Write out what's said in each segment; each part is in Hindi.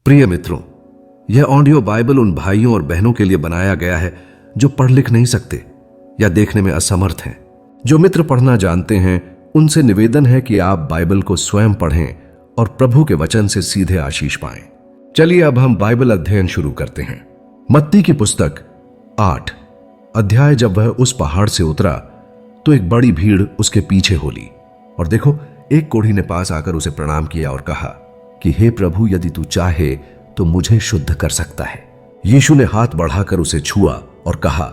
प्रिय मित्रों, यह ऑडियो बाइबल उन भाइयों और बहनों के लिए बनाया गया है जो पढ़ लिख नहीं सकते या देखने में असमर्थ हैं। जो मित्र पढ़ना जानते हैं उनसे निवेदन है कि आप बाइबल को स्वयं पढ़ें और प्रभु के वचन से सीधे आशीष पाएं। चलिए अब हम बाइबल अध्ययन शुरू करते हैं। मत्ती की पुस्तक 8 अध्याय। जब वह उस पहाड़ से उतरा तो एक बड़ी भीड़ उसके पीछे हो ली, और देखो, एक कोढ़ी ने पास आकर उसे प्रणाम किया और कहा कि हे प्रभु, यदि तू चाहे तो मुझे शुद्ध कर सकता है। यीशु ने हाथ बढ़ाकर उसे छुआ और कहा,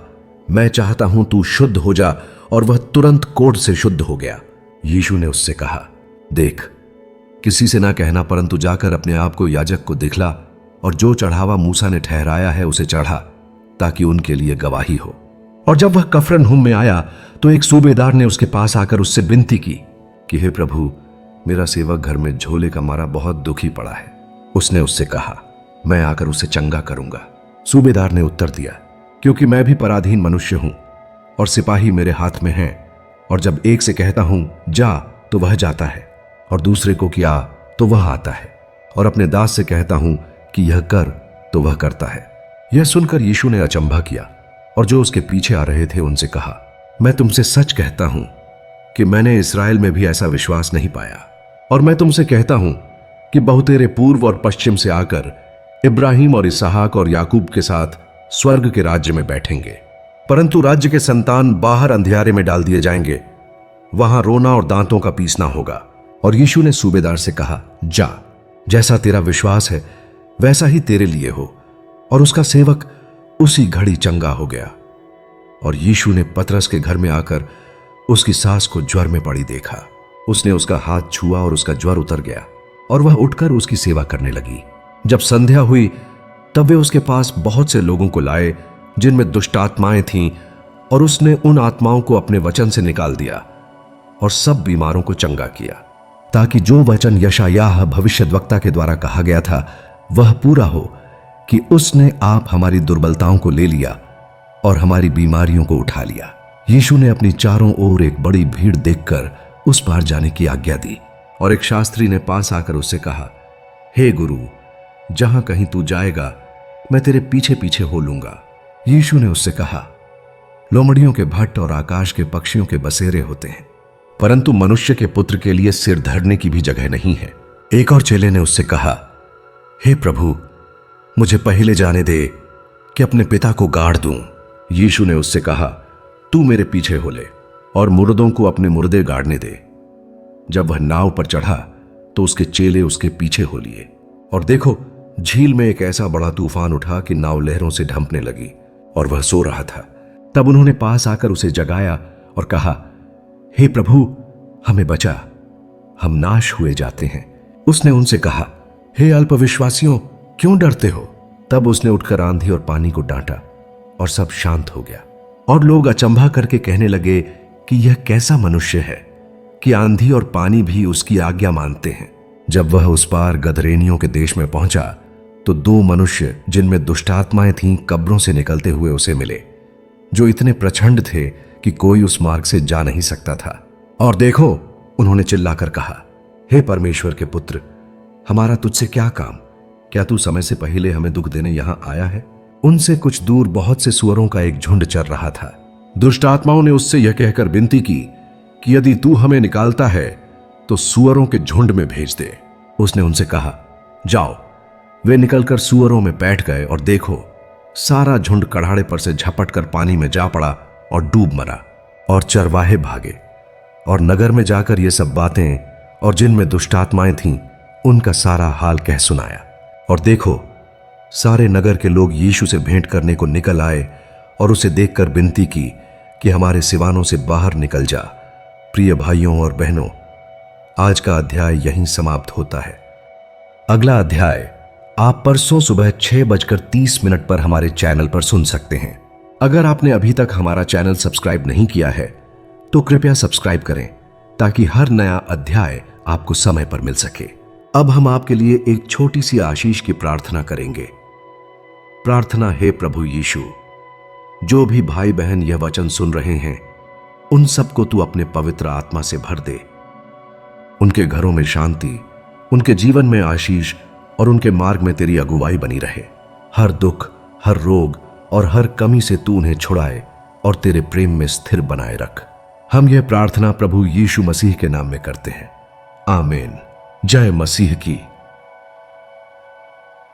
मैं चाहता हूं तू शुद्ध हो जा, और वह तुरंत कोढ़ से शुद्ध हो गया। यीशु ने उससे कहा, देख, किसी से ना कहना, परंतु जाकर अपने आप को याजक को दिखला, और जो चढ़ावा मूसा ने ठहराया है उसे चढ़ा, ताकि उनके लिए गवाही हो। और जब वह कफरनहूम में आया तो एक सूबेदार ने उसके पास आकर उससे विनती की कि हे प्रभु, मेरा सेवक घर में झोले का मारा बहुत दुखी पड़ा है। उसने उससे कहा, मैं आकर उसे चंगा करूंगा। सूबेदार ने उत्तर दिया, क्योंकि मैं भी पराधीन मनुष्य हूं और सिपाही मेरे हाथ में हैं, और जब एक से कहता हूं जा तो वह जाता है, और दूसरे को कि आ तो वह आता है, और अपने दास से कहता हूं कि यह कर तो वह करता है। यह सुनकर यीशु ने अचंभा किया, और जो उसके पीछे आ रहे थे उनसे कहा, मैं तुमसे सच कहता हूं कि मैंने इस्राएल में भी ऐसा विश्वास नहीं पाया। और मैं तुमसे कहता हूं कि बहुतेरे पूर्व और पश्चिम से आकर इब्राहिम और इसहाक और याकूब के साथ स्वर्ग के राज्य में बैठेंगे, परंतु राज्य के संतान बाहर अंधियारे में डाल दिए जाएंगे, वहां रोना और दांतों का पीसना होगा। और यीशु ने सूबेदार से कहा, जा, जैसा तेरा विश्वास है वैसा ही तेरे लिए हो। और उसका सेवक उसी घड़ी चंगा हो गया। और यीशु ने पतरस के घर में आकर उसकी सास को ज्वर में पड़ी देखा। उसने उसका हाथ छुआ और उसका ज्वर उतर गया, और वह उठकर उसकी सेवा करने लगी। जब संध्या हुई तब वे उसके पास बहुत से लोगों को लाए जिनमें दुष्ट आत्माएं थीं, और उसने उन आत्माओं को अपने वचन से निकाल दिया और सब बीमारों को चंगा किया, ताकि जो वचन यशायाह भविष्यद्वक्ता के द्वारा कहा गया था वह पूरा हो कि उसने आप हमारी दुर्बलताओं को ले लिया और हमारी बीमारियों को उठा लिया। यीशु ने अपनी चारों ओर एक बड़ी भीड़ देखकर उस पार जाने की आज्ञा दी, और एक शास्त्री ने पास आकर उससे कहा, हे गुरु, जहां कहीं तू जाएगा मैं तेरे पीछे पीछे हो लूंगा। यीशु ने उससे कहा, लोमड़ियों के भट्ट और आकाश के पक्षियों के बसेरे होते हैं, परंतु मनुष्य के पुत्र के लिए सिर धरने की भी जगह नहीं है। एक और चेले ने उससे कहा, हे प्रभु, मुझे पहले जाने दे कि अपने पिता को गाड़ दूं। यीशु ने उससे कहा, तू मेरे पीछे हो ले, और मुर्दों को अपने मुर्दे गाड़ने दे। जब वह नाव पर चढ़ा तो उसके चेले उसके पीछे हो लिए, और देखो, झील में एक ऐसा बड़ा तूफान उठा कि नाव लहरों से ढंपने लगी, और वह सो रहा था। तब उन्होंने पास आकर उसे जगाया और कहा, हे प्रभु, हमें बचा, हम नाश हुए जाते हैं। उसने उनसे कहा, हे अल्पविश्वासियों, क्यों डरते हो? तब उसने उठकर आंधी और पानी को डांटा, और सब शांत हो गया। और लोग अचंभा करके कहने लगे कि यह कैसा मनुष्य है कि आंधी और पानी भी उसकी आज्ञा मानते हैं। जब वह उस पार गदरेनियों के देश में पहुंचा तो 2 मनुष्य जिनमें दुष्टात्माएं थीं कब्रों से निकलते हुए उसे मिले, जो इतने प्रचंड थे कि कोई उस मार्ग से जा नहीं सकता था। और देखो, उन्होंने चिल्लाकर कहा, हे परमेश्वर के पुत्र, हमारा तुझसे क्या काम? क्या तू समय से पहले हमें दुख देने यहां आया है? उनसे कुछ दूर बहुत से सूअरों का एक झुंड चर रहा था। दुष्ट आत्माओं ने उससे यह कहकर विनती की कि यदि तू हमें निकालता है तो सूअरों के झुंड में भेज दे। उसने उनसे कहा, जाओ। वे निकलकर सूअरों में बैठ गए, और देखो, सारा झुंड कड़ाड़े पर से झपट कर पानी में जा पड़ा और डूब मरा। और चरवाहे भागे और नगर में जाकर ये सब बातें और जिनमें दुष्ट आत्माएं थीं उनका सारा हाल कह सुनाया। और देखो, सारे नगर के लोग यीशु से भेंट करने को निकल आए और उसे देखकर विनती की कि हमारे सिवानों से बाहर निकल जा। प्रिय भाइयों और बहनों, आज का अध्याय यहीं समाप्त होता है। अगला अध्याय आप परसों सुबह 6:30 पर हमारे चैनल पर सुन सकते हैं। अगर आपने अभी तक हमारा चैनल सब्सक्राइब नहीं किया है तो कृपया सब्सक्राइब करें, ताकि हर नया अध्याय आपको समय पर मिल सके। अब हम आपके लिए एक छोटी सी आशीष की प्रार्थना करेंगे। प्रार्थना। हे प्रभु यीशु, जो भी भाई बहन यह वचन सुन रहे हैं उन सबको तू अपने पवित्र आत्मा से भर दे। उनके घरों में शांति, उनके जीवन में आशीष और उनके मार्ग में तेरी अगुवाई बनी रहे। हर दुख, हर रोग और हर कमी से तू उन्हें छुड़ाए और तेरे प्रेम में स्थिर बनाए रख। हम यह प्रार्थना प्रभु यीशु मसीह के नाम में करते हैं, आमीन। जय मसीह की।